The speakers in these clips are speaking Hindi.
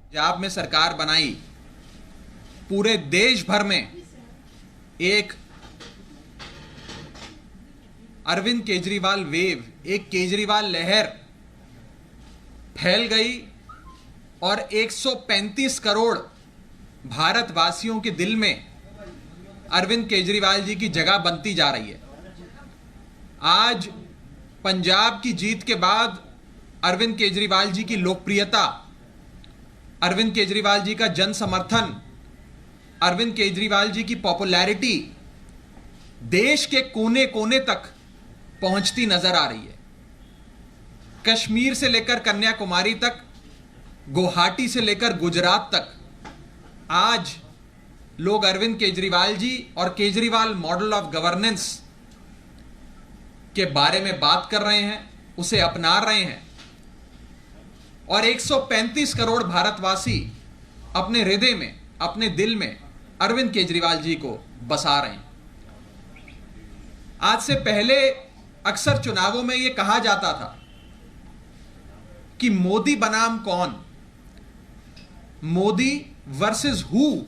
पंजाब में सरकार बनाई, पूरे देश भर में एक अरविंद केजरीवाल वेव, एक केजरीवाल लहर फैल गई और 135 करोड़ भारतवासियों के दिल में अरविंद केजरीवाल जी की जगह बनती जा रही है। आज पंजाब की जीत के बाद अरविंद केजरीवाल जी की लोकप्रियता, अरविंद केजरीवाल जी का जन समर्थन, अरविंद केजरीवाल जी की पॉपुलैरिटी देश के कोने कोने तक पहुंचती नजर आ रही है। कश्मीर से लेकर कन्याकुमारी तक, गुवाहाटी से लेकर गुजरात तक आज लोग अरविंद केजरीवाल जी और केजरीवाल मॉडल ऑफ गवर्नेंस के बारे में बात कर रहे हैं, उसे अपना रहे हैं और 135 करोड़ भारतवासी अपने हृदय में, अपने दिल में अरविंद केजरीवाल जी को बसा रहे हैं। आज से पहले अक्सर चुनावों में यह कहा जाता था कि मोदी बनाम कौन, मोदी वर्सेस हु।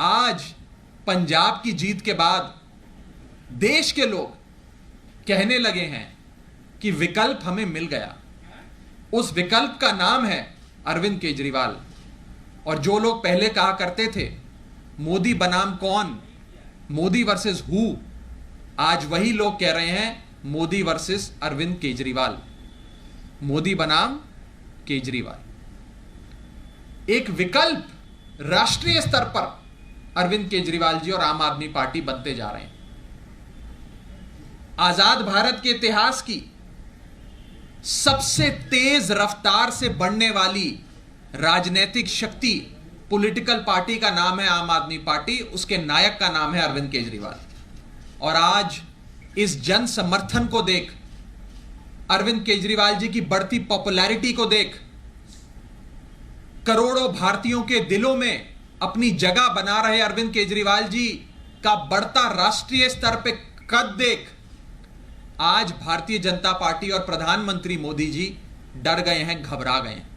आज पंजाब की जीत के बाद देश के लोग कहने लगे हैं कि विकल्प हमें मिल गया। उस विकल्प का नाम है अरविंद केजरीवाल। और जो लोग पहले कहा करते थे मोदी बनाम कौन, मोदी वर्सेस हु, आज वही लोग कह रहे हैं मोदी वर्सेस अरविंद केजरीवाल, मोदी बनाम केजरीवाल। एक विकल्प राष्ट्रीय स्तर पर अरविंद केजरीवाल जी और आम आदमी पार्टी बनते जा रहे हैं। आजाद भारत के इतिहास की सबसे तेज रफ्तार से बढ़ने वाली राजनीतिक शक्ति, पॉलिटिकल पार्टी का नाम है आम आदमी पार्टी, उसके नायक का नाम है अरविंद केजरीवाल। और आज इस जन समर्थन को देख, अरविंद केजरीवाल जी की बढ़ती पॉपुलैरिटी को देख, करोड़ों भारतीयों के दिलों में अपनी जगह बना रहे अरविंद केजरीवाल जी का बढ़ता राष्ट्रीय स्तर पर कद देख, आज भारतीय जनता पार्टी और प्रधानमंत्री मोदी जी डर गए हैं, घबरा गए हैं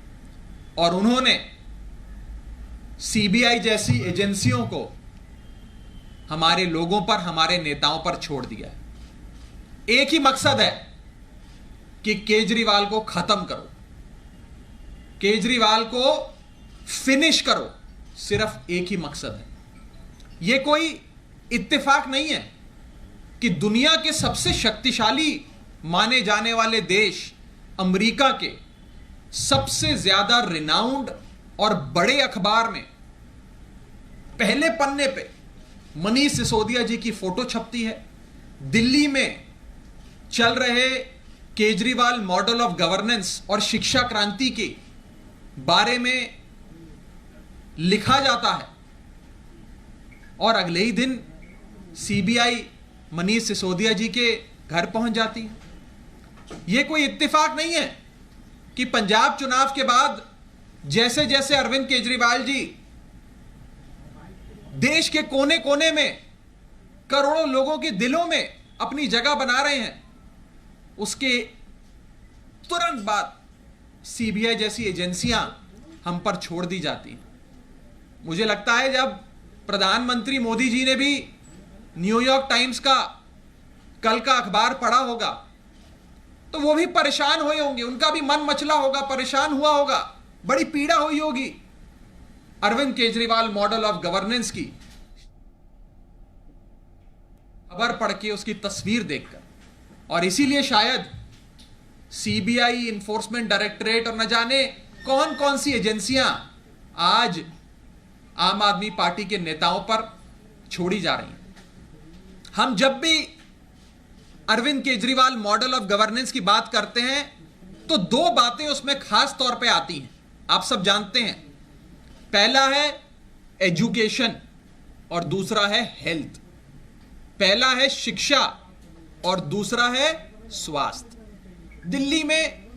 और उन्होंने सीबीआई जैसी एजेंसियों को हमारे लोगों पर, हमारे नेताओं पर छोड़ दिया है। एक ही मकसद है कि केजरीवाल को खत्म करो, केजरीवाल को फिनिश करो, सिर्फ एक ही मकसद है। यह कोई इत्तेफाक नहीं है कि दुनिया के सबसे शक्तिशाली माने जाने वाले देश अमेरिका के सबसे ज्यादा रिनाउंड और बड़े अखबार में पहले पन्ने पे मनीष सिसोदिया जी की फोटो छपती है। दिल्ली में चल रहे केजरीवाल मॉडल ऑफ गवर्नेंस और शिक्षा क्रांति के बारे में लिखा जाता है और अगले ही दिन सीबीआई मनीष सिसोदिया जी के घर पहुंच जाती है। यह कोई इत्तेफाक नहीं है कि पंजाब चुनाव के बाद जैसे जैसे अरविंद केजरीवाल जी देश के कोने कोने में करोड़ों लोगों के दिलों में अपनी जगह बना रहे हैं, उसके तुरंत बाद सीबीआई जैसी एजेंसियां हम पर छोड़ दी जाती हैं। मुझे लगता है जब प्रधानमंत्री मोदी जी ने भी न्यूयॉर्क टाइम्स का कल का अखबार पढ़ा होगा तो वो भी परेशान हुए होंगे, उनका भी मन मचला होगा, परेशान हुआ होगा, बड़ी पीड़ा हुई होगी Arvind Kejriwal model of governance की खबर पढ़ के, उसकी तस्वीर देखकर। और इसीलिए शायद सीबीआई, इन्फोर्समेंट डायरेक्टरेट और न जाने कौन कौन सी एजेंसियां आज आम आदमी पार्टी के नेताओं पर छोड़ी जा रही हैं। हम जब भी Arvind Kejriwal model of governance की बात करते हैं तो दो बातें उसमें खास तौर पे आती हैं, आप सब जानते हैं। पहला है एजुकेशन और दूसरा है हेल्थ। पहला है शिक्षा और दूसरा है स्वास्थ्य। दिल्ली में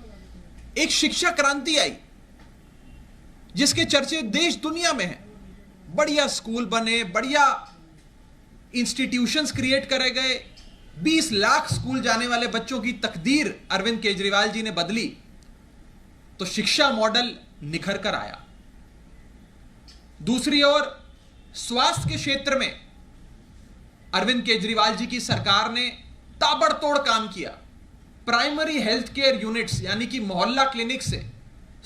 एक शिक्षा क्रांति आई जिसके चर्चे देश दुनिया में हैं। बढ़िया स्कूल बने, बढ़िया इंस्टीट्यूशंस क्रिएट करे गए, 20 लाख स्कूल जाने वाले बच्चों की तकदीर अरविंद केजरीवाल जी ने बदली। तो शिक्षा मॉडल निखर कर आया। दूसरी ओर स्वास्थ्य के क्षेत्र में अरविंद केजरीवाल जी की सरकार ने ताबड़तोड़ काम किया। प्राइमरी हेल्थ केयर यूनिट्स यानी कि मोहल्ला क्लिनिक से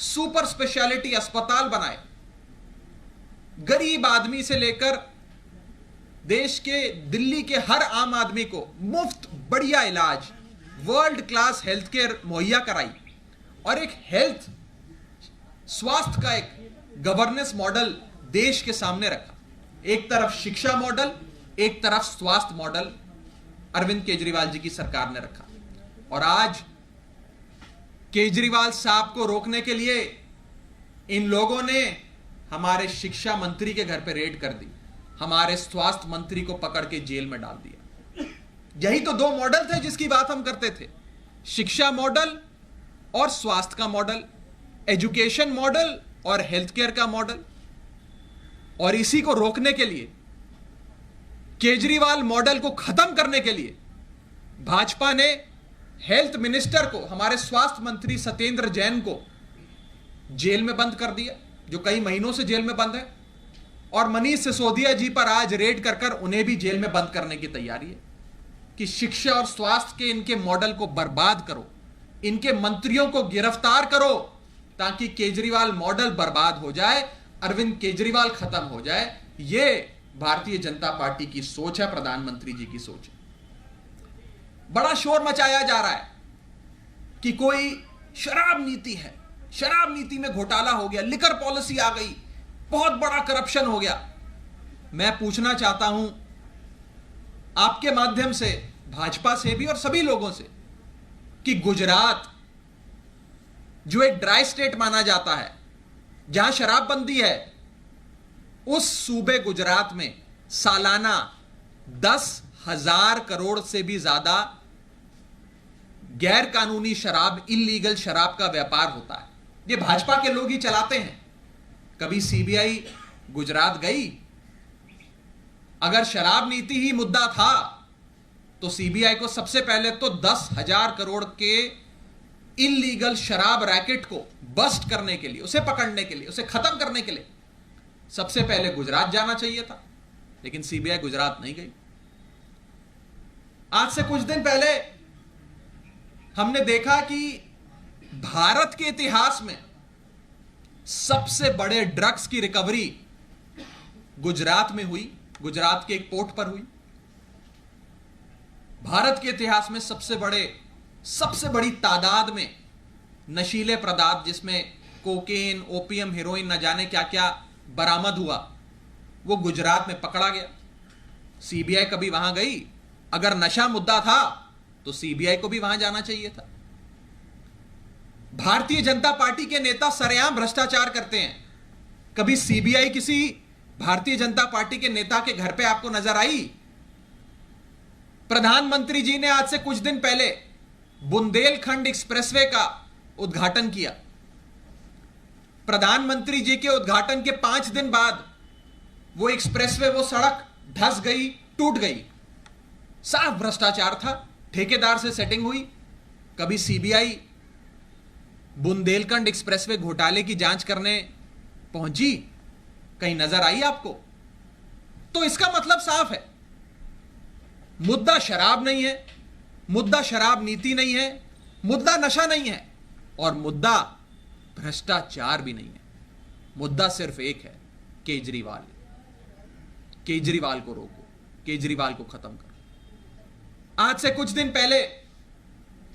सुपर स्पेशलिटी अस्पताल बनाए। गरीब आदमी से लेकर देश के दिल्ली के हर आम आदमी को मुफ्त बढ़िया इलाज, वर्ल्ड क्लास हेल्थ केयर मुहैया कराई और एक हेल्थ स्वास्थ्य का एक गवर्नेंस मॉडल देश के सामने रखा। एक तरफ शिक्षा मॉडल, एक तरफ स्वास्थ्य मॉडल अरविंद केजरीवाल जी की सरकार ने रखा। और आज केजरीवाल साहब को रोकने के लिए इन लोगों ने हमारे शिक्षा मंत्री के घर पे रेड कर दी, हमारे स्वास्थ्य मंत्री को पकड़ के जेल में डाल दिया। यही तो दो मॉडल थे जिसकी बात हम करते थे, शिक्षा मॉडल और स्वास्थ्य का मॉडल, एजुकेशन मॉडल और हेल्थ केयर का मॉडल। और इसी को रोकने के लिए, केजरीवाल मॉडल को खत्म करने के लिए भाजपा ने हेल्थ मिनिस्टर को, हमारे स्वास्थ्य मंत्री सत्येंद्र जैन को जेल में बंद कर दिया, जो कई महीनों से जेल में बंद है। और मनीष सिसोदिया जी पर आज रेड कर कर उन्हें भी जेल में बंद करने की तैयारी है कि शिक्षा और स्वास्थ्य के इनके मॉडल को बर्बाद करो, इनके मंत्रियों को गिरफ्तार करो ताकि केजरीवाल मॉडल बर्बाद हो जाए, अरविंद केजरीवाल खत्म हो जाए। यह भारतीय जनता पार्टी की सोच है, प्रधानमंत्री जी की सोच है। बड़ा शोर मचाया जा रहा है कि कोई शराब नीति है, शराब नीति में घोटाला हो गया, लिकर पॉलिसी आ गई, बहुत बड़ा करप्शन हो गया। मैं पूछना चाहता हूं आपके माध्यम से भाजपा से भी और सभी लोगों से कि गुजरात जो एक ड्राई स्टेट माना जाता है, जहां शराबबंदी है, उस सूबे गुजरात में सालाना 10,000 करोड़ से भी ज्यादा गैर कानूनी शराब, इल्लीगल शराब का व्यापार होता है। ये भाजपा के लोग ही चलाते हैं। कभी सीबीआई गुजरात गई? अगर शराब नीति ही मुद्दा था तो सीबीआई को सबसे पहले तो 10,000 करोड़ के इल्लीगल शराब रैकेट को बस्ट करने के लिए, उसे पकड़ने के लिए, उसे खत्म करने के लिए सबसे पहले गुजरात जाना चाहिए था, लेकिन सीबीआई गुजरात नहीं गई। आज से कुछ दिन पहले हमने देखा कि भारत के इतिहास में सबसे बड़े ड्रग्स की रिकवरी गुजरात में हुई, गुजरात के एक पोर्ट पर हुई। भारत के इतिहास में सबसे बड़ी तादाद में नशीले पदार्थ, जिसमें कोकेन, ओपियम, हेरोइन, न जाने क्या क्या बरामद हुआ, वो गुजरात में पकड़ा गया। सीबीआई कभी वहां गई? अगर नशा मुद्दा था तो सीबीआई को भी वहां जाना चाहिए था। भारतीय जनता पार्टी के नेता सरेआम भ्रष्टाचार करते हैं। कभी सीबीआई किसी भारतीय जनता पार्टी के नेता के घर पे आपको नजर आई? प्रधानमंत्री जी ने आज से कुछ दिन पहले बुंदेलखंड एक्सप्रेसवे का उद्घाटन किया। प्रधानमंत्री जी के उद्घाटन के 5 दिन बाद वो एक्सप्रेसवे, वो सड़क धंस गई, टूट गई। साफ भ्रष्टाचार था, ठेकेदार से सेटिंग हुई। कभी सीबीआई बुंदेलखंड एक्सप्रेसवे घोटाले की जांच करने पहुंची? कहीं नजर आई आपको? तो इसका मतलब साफ है, मुद्दा शराब नहीं है, मुद्दा शराब नीति नहीं है, मुद्दा नशा नहीं है, और मुद्दा भ्रष्टाचार भी नहीं है। मुद्दा सिर्फ एक है, केजरीवाल। केजरीवाल को रोको, केजरीवाल को खत्म करो। आज से कुछ दिन पहले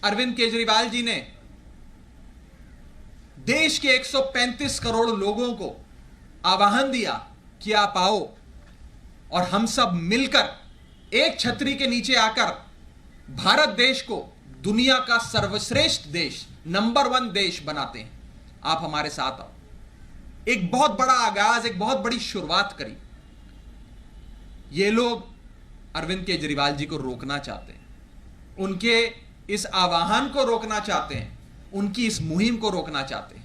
अरविंद केजरीवाल जी ने देश के 135 करोड़ लोगों को आह्वान दिया कि आप आओ और हम सब मिलकर एक छतरी के नीचे आकर भारत देश को दुनिया का सर्वश्रेष्ठ देश, नंबर 1 देश बनाते हैं। आप हमारे साथ आओ। एक बहुत बड़ा आगाज, एक बहुत बड़ी शुरुआत करी। ये लोग अरविंद केजरीवाल जी को रोकना चाहते हैं, उनके इस आह्वान को रोकना चाहते हैं, उनकी इस मुहिम को रोकना चाहते हैं।